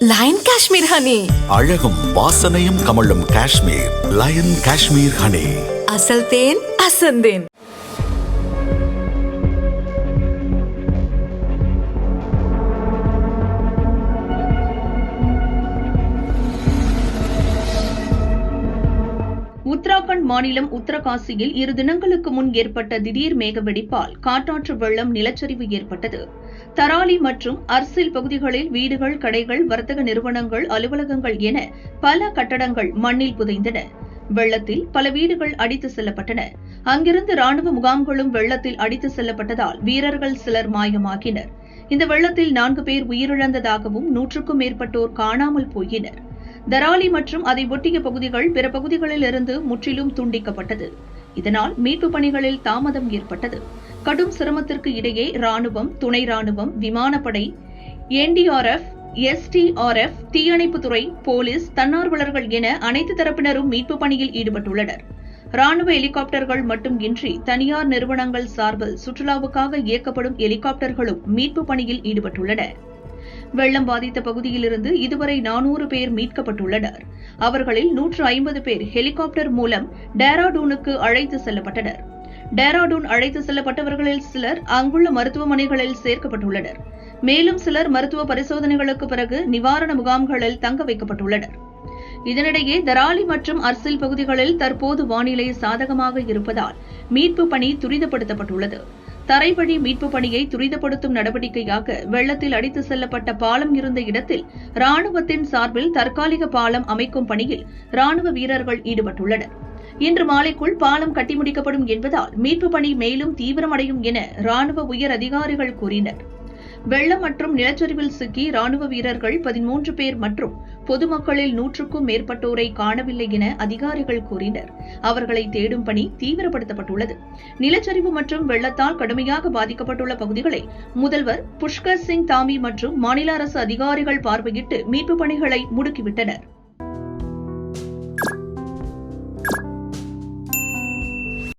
Line Kashmir honey. அழகும் வாசனையும் கமழும் காஷ்மீர் லயன் காஷ்மீர் ஹனி. அசல் தேன் அசந்தேன். உத்தராகண்ட் மாநிலம் உத்தரகாசியில் 2 தினங்களுக்கு முன் ஏற்பட்ட திடீர் மேக வெடிப்பால் காட்டாற்று வெள்ளம், நிலச்சரிவு ஏற்பட்டது. தராலி மற்றும் அர்சில் பகுதிகளில் வீடுகள், கடைகள், வர்த்தக நிறுவனங்கள், அலுவலகங்கள் என பல கட்டடங்கள் மண்ணில் புதைந்தன. வெள்ளத்தில் பல வீடுகள் அடித்து செல்லப்பட்டன. அங்கிருந்து ராணுவ முகாம்களும் வெள்ளத்தில் அடித்து செல்லப்பட்டதால் வீரர்கள் சிலர் மாயமாகினர். இந்த வெள்ளத்தில் 4 பேர் உயிரிழந்ததாகவும் 100க்கும் மேற்பட்டோர் காணாமல் போயினர். தராலி மற்றும் அதை ஒட்டிய பகுதிகள் பிற பகுதிகளில் இருந்து முற்றிலும் துண்டிக்கப்பட்டது. இதனால் மீட்பு பணிகளில் தாமதம் ஏற்பட்டது. கடும் சிரமத்திற்கு இடையே ராணுவம், துணை ராணுவம், விமானப்படை, NDRF, SDRF, தீயணைப்புத்துறை, போலீஸ், தன்னார்வலர்கள் என அனைத்து தரப்பினரும் மீட்பு பணியில் ஈடுபட்டுள்ளனர். ராணுவ ஹெலிகாப்டர்கள் மட்டும் இன்றி தனியார் நிறுவனங்கள் சார்பில் சுற்றுலாவுக்காக இயக்கப்படும் ஹெலிகாப்டர்களும் மீட்பு பணியில் ஈடுபட்டுள்ளன. வெள்ளம் பாதித்த பகுதியிலிருந்து இதுவரை 400 பேர் மீட்கப்பட்டுள்ளனர். அவர்களில் 150 பேர் ஹெலிகாப்டர் மூலம் டேராடூனுக்கு அழைத்து செல்லப்பட்டனர். டேராடூன் அழைத்து செல்லப்பட்டவர்களில் சிலர் அங்குள்ள மருத்துவமனைகளில் சேர்க்கப்பட்டுள்ளனர். மேலும் சிலர் மருத்துவ பரிசோதனைகளுக்கு பிறகு நிவாரண முகாம்களில் தங்க வைக்கப்பட்டுள்ளனர். இதனிடையே தராலி மற்றும் அர்சில் பகுதிகளில் தற்போது வானிலை சாதகமாக இருப்பதால் மீட்பு பணி துரிதப்படுத்தப்பட்டுள்ளது. தரைவழி மீட்பு பணியை துரிதப்படுத்தும் நடவடிக்கையாக வெள்ளத்தில் அடித்து செல்லப்பட்ட பாலம் இருந்த இடத்தில் ராணுவத்தின் சார்பில் தற்காலிக பாலம் அமைக்கும் பணியில் ராணுவ வீரர்கள் ஈடுபட்டுள்ளனர். இன்று மாலைக்குள் பாலம் கட்டி முடிக்கப்படும் என்பதால் மீட்பு பணி மேலும் தீவிரமடையும் என ராணுவ உயர் அதிகாரிகள் கூறினர். வெள்ளம் மற்றும் நிலச்சரிவில் சிக்கி ராணுவ வீரர்கள் 13 பேர் மற்றும் பொதுமக்களில் 100க்கும் மேற்பட்டோரை காணவில்லை என அதிகாரிகள் கூறினர். அவர்களை தேடும் பணி தீவிரப்படுத்தப்பட்டுள்ளது. நிலச்சரிவு மற்றும் வெள்ளத்தால் கடுமையாக பாதிக்கப்பட்டுள்ள பகுதிகளை முதல்வர் புஷ்கர் சிங் தாமி மற்றும் மாநில அரசு அதிகாரிகள் பார்வையிட்டு மீட்பு பணிகளை முடுக்கிவிட்டனர்.